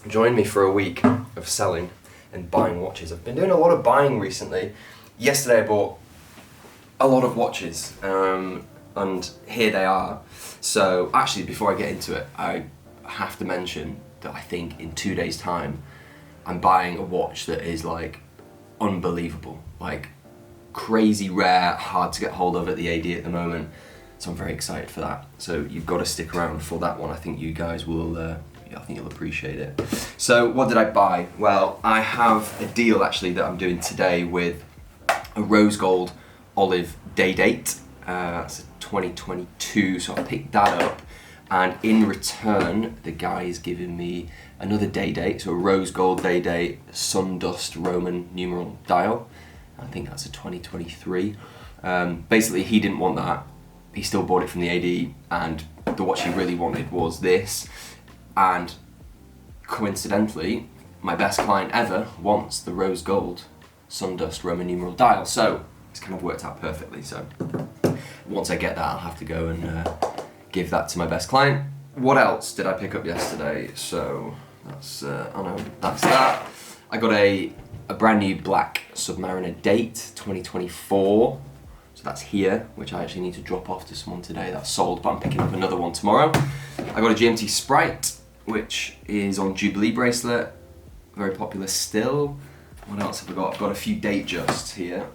Join me for a week of selling and buying watches. I've been doing a lot of buying recently. Yesterday I bought a lot of watches, and here they are. So actually, before I get into it, I have to mention that I think in 2 days' time I'm buying a watch that is like unbelievable, like crazy rare, hard to get hold of at the AD at the moment. So I'm very excited for that. So you've got to stick around for that one. I think you guys will, I think you'll appreciate it. So what did I buy? Well, I have a deal actually that I'm doing today with a rose gold olive day date. It's a 2022, so I picked that up. And in return, the guy is giving me another day date, so a rose gold day date, Sundust Roman numeral dial. I think that's a 2023. Basically, he didn't want that. He still bought it from the AD, and the watch he really wanted was this. And coincidentally, my best client ever wants the rose gold Sundust Roman numeral dial, so it's kind of worked out perfectly. So once I get that, I'll have to go and give that to my best client. What else did I pick up yesterday? So that's that's that. I got a brand new black Submariner date 2024. So that's here, which I actually need to drop off to someone today. That's sold, but I'm picking up another one tomorrow. I got a GMT Sprite, which is on Jubilee bracelet, very popular still. What else have I got? I've got a few Datejusts here.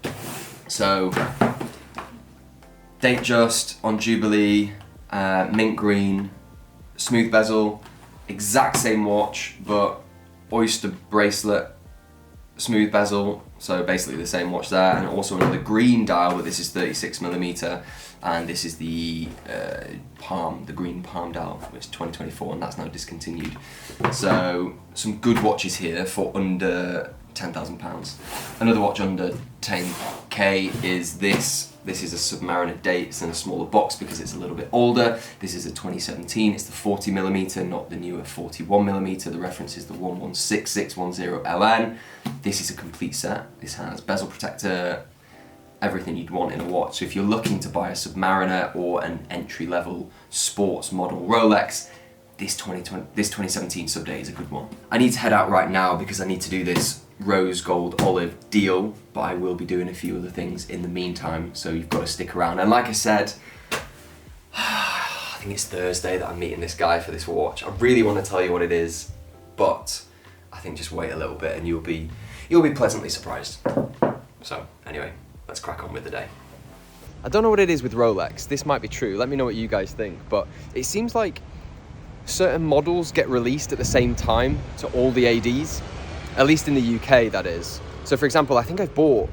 So Datejust on Jubilee, mint green, smooth bezel, exact same watch, but oyster bracelet, smooth bezel, so basically the same watch there, and also another green dial, but this is 36mm, and this is the the green palm dial, which is 2024, and that's now discontinued. So some good watches here for under £10,000. Another watch under 10k is this. This is a Submariner date. It's in a smaller box because it's a little bit older. This is a 2017. It's the 40mm, not the newer 41mm. The reference is the 116610LN. This is a complete set. This has bezel protector, everything you'd want in a watch. So if you're looking to buy a Submariner or an entry-level sports model Rolex, this 2017 Subdate is a good one. I need to head out right now because I need to do this rose gold olive deal, but I will be doing a few other things in the meantime, so you've got to stick around. And like I said, I think it's Thursday that I'm meeting this guy for this watch. I really want to tell you what it is, but I think just wait a little bit and you'll be pleasantly surprised. So anyway, let's crack on with the day. I don't know what it is with Rolex. This might be true. Let me know what you guys think, but it seems like certain models get released at the same time to all the ADs. At least in the UK, that is. So for example, I think I've bought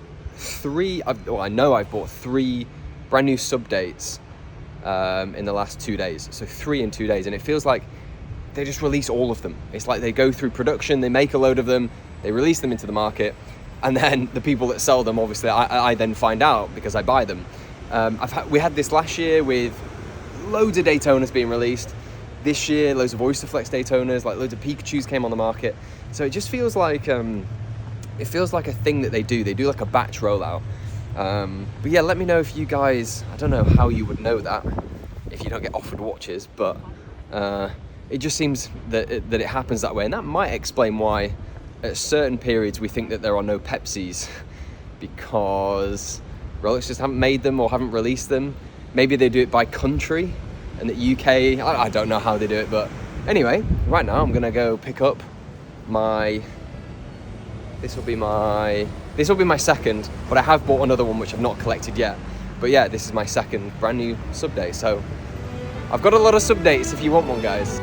I know I've bought 3 brand new Subdates in the last 2 days. So 3 in 2 days, and it feels like they just release all of them. It's like they go through production, they make a load of them, they release them into the market, and then the people that sell them, obviously, I then find out because I buy them. We had this last year with loads of Daytonas being released. This year, loads of Oysterflex Daytonas, like loads of Pikachus came on the market. So it just feels like a thing that they do. They do like a batch rollout. But yeah, let me know if you guys, I don't know how you would know that if you don't get offered watches, but it just seems that it happens that way. And that might explain why at certain periods we think that there are no Pepsis because Rolex just haven't made them or haven't released them. Maybe they do it by country. And the UK, I don't know how they do it, but anyway, right now I'm gonna go pick up this will be my second, but I have bought another one which I've not collected yet. But yeah, this is my second brand new Subdate, so I've got a lot of Subdates if you want one, guys.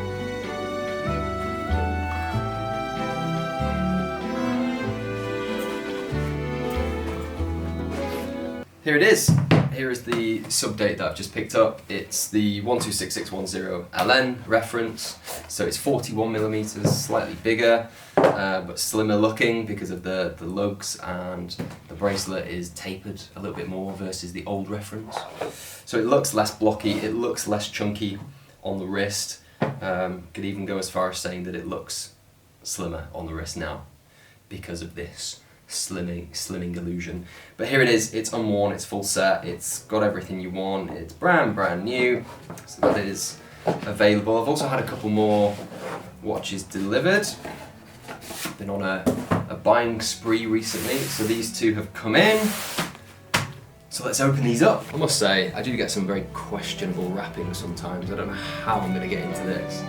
Here it is. Here is the Subdate that I've just picked up. It's the 126610LN reference, so it's 41mm, slightly bigger, but slimmer looking because of the lugs, and the bracelet is tapered a little bit more versus the old reference. So it looks less blocky, it looks less chunky on the wrist. Could even go as far as saying that it looks slimmer on the wrist now because of this slimming illusion. But here it is, it's unworn, it's full set, it's got everything you want, it's brand new. So that is available. I've also had a couple more watches delivered. Been on a buying spree recently, so these two have come in. So let's open these up. I must say, I do get some very questionable wrapping sometimes. I don't know how I'm going to get into this.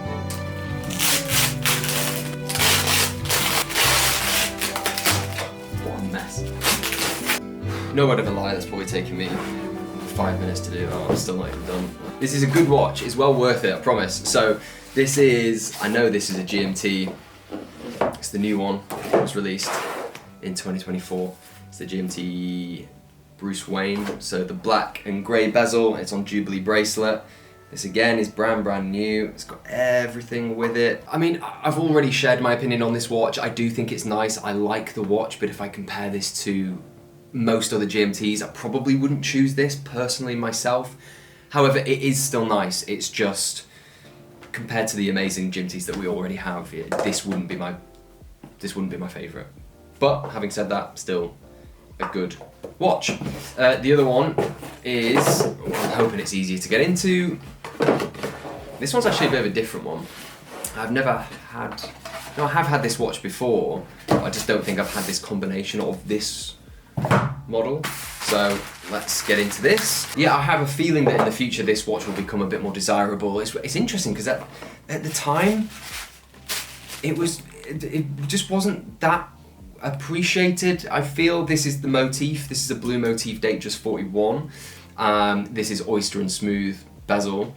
What a mess. No word of a lie, that's probably taken me 5 minutes to do. Oh, I'm still not even done. This is a good watch. It's well worth it, I promise. So this is, I know this is a GMT. It's the new one. It was released in 2024. It's the GMT Bruce Wayne. So the black and grey bezel. It's on Jubilee bracelet. This again is brand new. It's got everything with it. I mean, I've already shared my opinion on this watch. I do think it's nice. I like the watch, but if I compare this to most other GMTs, I probably wouldn't choose this personally myself. However, it is still nice. It's just, compared to the amazing GMTs that we already have, this wouldn't be my favourite. But having said that, still a good watch. The other one is, I'm hoping it's easier to get into. This one's actually a bit of a different one. I have had this watch before, but I just don't think I've had this combination of this model. So let's get into this. Yeah, I have a feeling that in the future this watch will become a bit more desirable. It's interesting because at the time it just wasn't that appreciated. I feel this is the motif. This is a blue motif, date just 41. This is oyster and smooth bezel.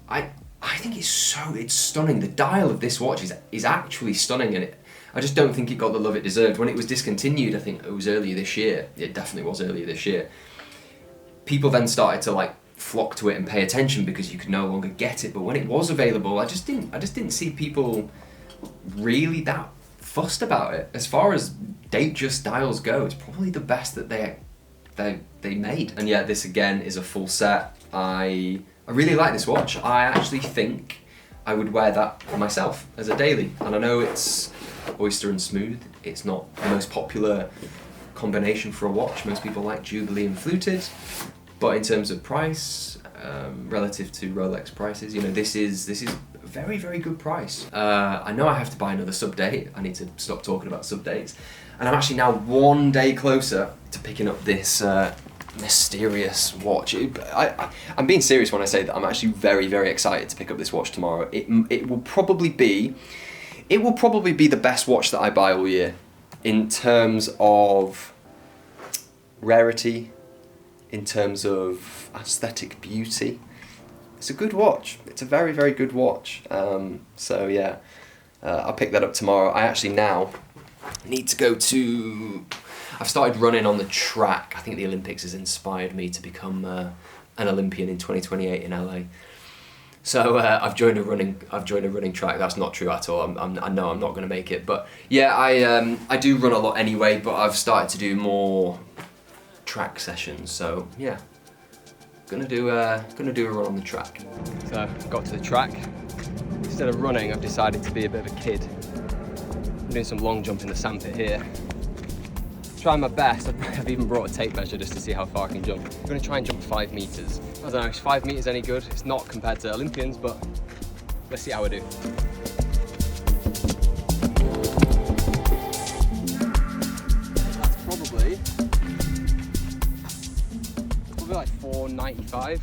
I think it's stunning. The dial of this watch is actually stunning, and I just don't think it got the love it deserved. When it was discontinued, I think it was earlier this year. It definitely was earlier this year. People then started to like flock to it and pay attention because you could no longer get it. But when it was available, I just didn't see people really that fussed about it. As far as Datejust dials go, it's probably the best that they made. And yeah, this again is a full set. I really like this watch. I actually think I would wear that myself as a daily. And I know it's oyster and smooth. It's not the most popular combination for a watch. Most people like Jubilee and fluted. But in terms of price, relative to Rolex prices, you know, this is a very, very good price. I know I have to buy another sub date. I need to stop talking about sub dates. And I'm actually now 1 day closer to picking up this mysterious watch. I'm being serious when I say that I'm actually very, very excited to pick up this watch tomorrow. It will probably be the best watch that I buy all year in terms of rarity, in terms of aesthetic beauty. It's a good watch. It's a very, very good watch. So yeah, I'll pick that up tomorrow. I actually now need to go to... I've started running on the track. I think the Olympics has inspired me to become an Olympian in 2028 in LA. So I've joined a running track. That's not true at all. I know I'm not going to make it, but yeah, I do run a lot anyway. But I've started to do more track sessions. So yeah, gonna do a run on the track. So I've got to the track. Instead of running, I've decided to be a bit of a kid. I'm doing some long jump in the sandpit here. Trying my best. I've even brought a tape measure just to see how far I can jump. I'm going to try and jump 5 meters. I don't know, is 5 meters any good? It's not compared to Olympians, but let's see how I do. That's probably like 495.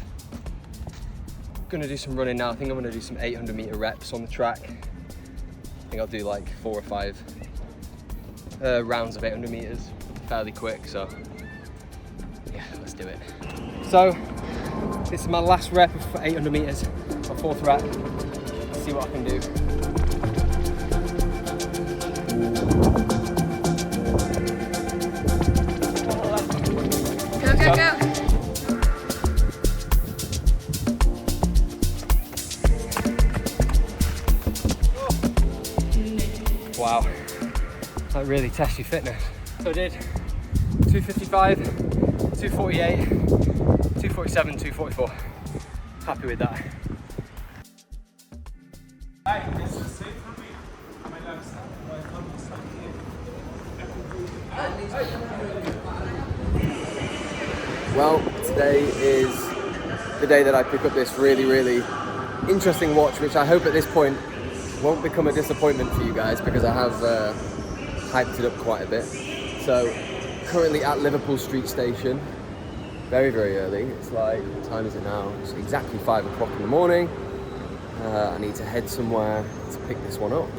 I'm going to do some running now. I think I'm going to do some 800 meter reps on the track. I think I'll do like 4 or 5 rounds of 800 meters. Fairly quick, so yeah, let's do it. So this is my last rep of 800 meters, my 4th rep. Let's see what I can do. Go, go, go. Wow, that really tests your fitness. So I did 255, 248, 247, 244. Happy with that. Well, today is the day that I pick up this really, really interesting watch, which I hope at this point won't become a disappointment for you guys, because I have hyped it up quite a bit. So currently at Liverpool Street Station, very, very early. It's like, what time is it now? It's exactly 5 o'clock in the morning. I need to head somewhere to pick this one up.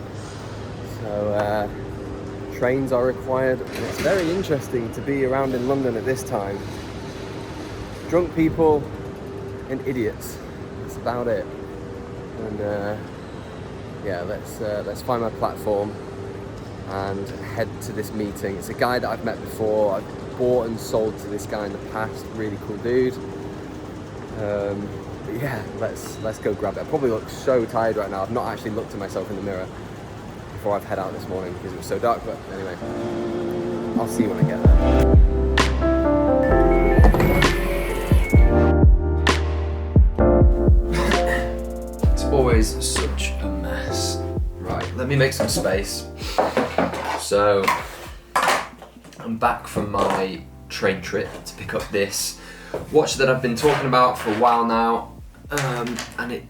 So trains are required, and it's very interesting to be around in London at this time. Drunk people and idiots. That's about it. And yeah, let's find my platform and head to this meeting. It's a guy that I've met before. I've bought and sold to this guy in the past. Really cool dude. But yeah, let's go grab it. I probably look so tired right now. I've not actually looked at myself in the mirror before I've head out this morning because it was so dark. But anyway, I'll see you when I get there. Always such a mess. Right, let me make some space. So, I'm back from my train trip to pick up this watch that I've been talking about for a while now, and it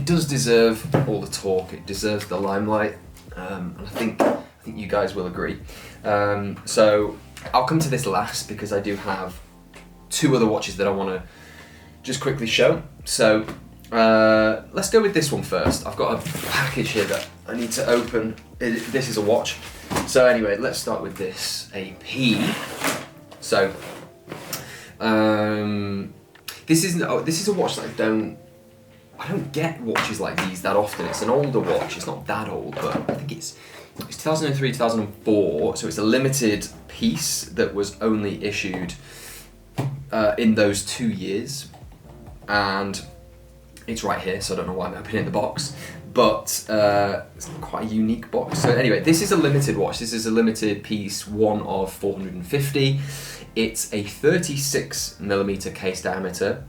does deserve all the talk. It deserves the limelight, and I think you guys will agree. So, I'll come to this last because I do have 2 other watches that I want to just quickly show. So. Let's go with this one first. I've got a package here that I need to open. This is a watch. So anyway, let's start with this AP. So, this is a watch that I don't get watches like these that often. It's an older watch. It's not that old, but I think it's 2003, 2004. So it's a limited piece that was only issued in those 2 years, and it's right here, so I don't know why I'm opening the box, but it's quite a unique box. So anyway, this is a limited watch. This is a limited piece, 1 of 450. It's a 36mm case diameter,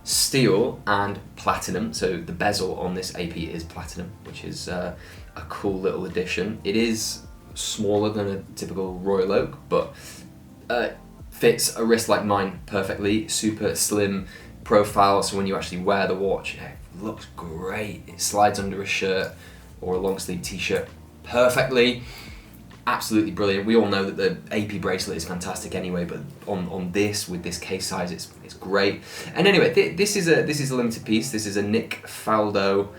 steel and platinum. So the bezel on this AP is platinum, which is a cool little addition. It is smaller than a typical Royal Oak, but fits a wrist like mine perfectly. Super slim profile, so when you actually wear the watch, it looks great. It slides under a shirt or a long sleeve t-shirt perfectly. Absolutely brilliant. We all know that the AP bracelet is fantastic anyway, but on this, with this case size, it's great. And anyway, this is a limited piece. This is a Nick Faldo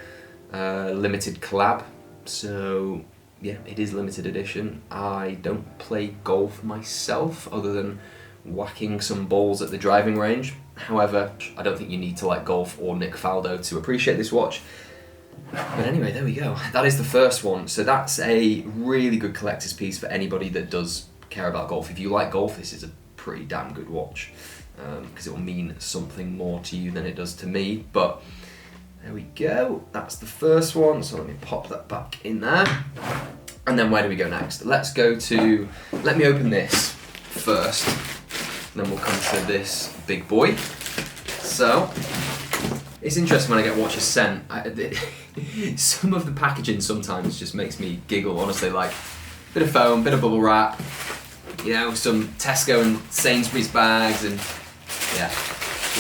limited collab. So yeah, it is limited edition. I don't play golf myself, other than whacking some balls at the driving range. However, I don't think you need to like golf or Nick Faldo to appreciate this watch. But anyway, there we go. That is the first one. So that's a really good collector's piece for anybody that does care about golf. If you like golf, this is a pretty damn good watch, because it will mean something more to you than it does to me. But there we go. That's the first one. So let me pop that back in there. And then where do we go next? Let me open this first. Then we'll come to this big boy. So, it's interesting when I get watches sent. Some of the packaging sometimes just makes me giggle, honestly. Like, bit of foam, bit of bubble wrap, you know, some Tesco and Sainsbury's bags, and yeah,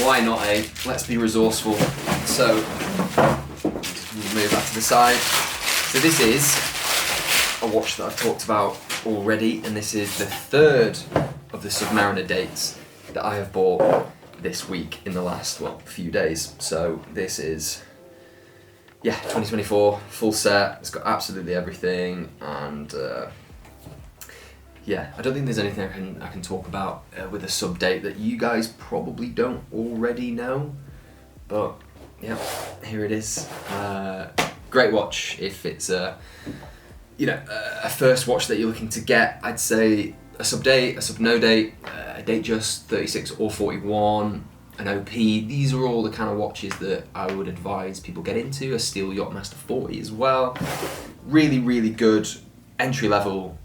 why not, eh? Let's be resourceful. So, we'll move that to the side. So this is a watch that I've talked about already, and this is the 3rd of the Submariner dates that I have bought this week in the last, few days. So this is, 2024, full set. It's got absolutely everything, and I don't think there's anything I can talk about with a sub date that you guys probably don't already know. But yeah, here it is. Great watch if it's a first watch that you're looking to get. I'd say a sub date, a sub no date, a date just 36 or 41, an OP. These are all the kind of watches that I would advise people get into. A Steel Yachtmaster 40 as well. Really, really good entry level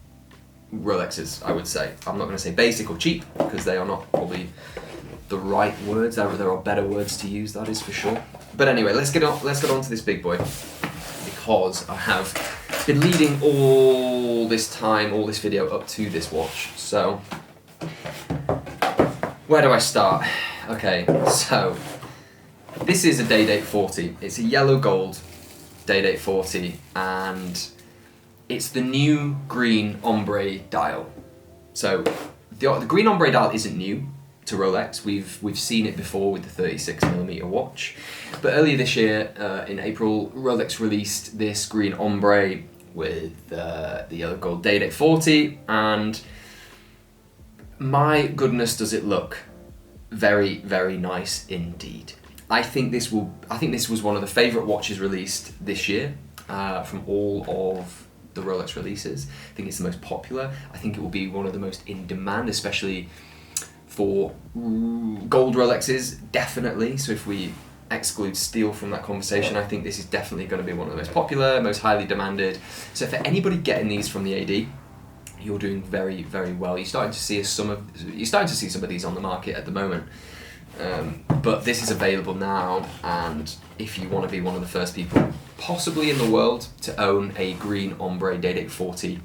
Rolexes, I would say. I'm not going to say basic or cheap, because they are not probably the right words. There are better words to use, that is for sure. But anyway, let's get on to this big boy, because I have been leading all this video up to this watch. So, where do I start? Okay, so This is a Day-Date 40. It's a yellow gold Day-Date 40, and it's the new green ombre dial. So the green ombre dial isn't new to Rolex. We've seen it before with the 36mm watch, but earlier this year, in April, Rolex released this green ombre with the yellow gold Day-Date 40, and my goodness, does it look very, very nice indeed. I think this was one of the favourite watches released this year from all of the Rolex releases. I think it's the most popular. I think it will be one of the most in demand, especially for gold Rolexes, definitely. So if we exclude steel from that conversation, I think this is definitely going to be one of the most popular, most highly demanded. So for anybody getting these from the AD, you're doing very, very well. You're starting to see some of these on the market at the moment. But this is available now, and if you want to be one of the first people possibly in the world to own a green ombre Day-Date 40,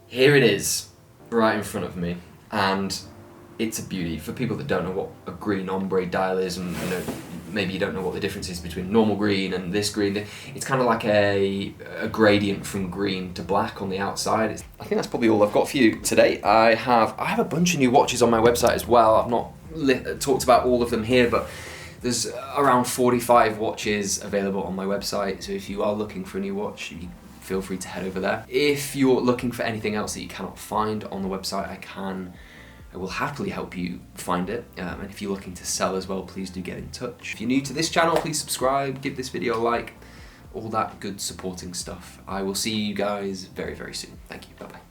here it is right in front of me, and it's a beauty. For people that don't know what a green ombre dial is, and maybe you don't know what the difference is between normal green and this green, it's kind of like a gradient from green to black on the outside. I think that's probably all I've got for you today. I have a bunch of new watches on my website as well. I've not talked about all of them here, but there's around 45 watches available on my website, so if you are looking for a new watch, you feel free to head over there. If you're looking for anything else that you cannot find on the website, I will happily help you find it, and if you're looking to sell as well, please do get in touch. If you're new to this channel, please subscribe, give this video a like, all that good supporting stuff. I will see you guys very, very soon. Thank you, bye bye.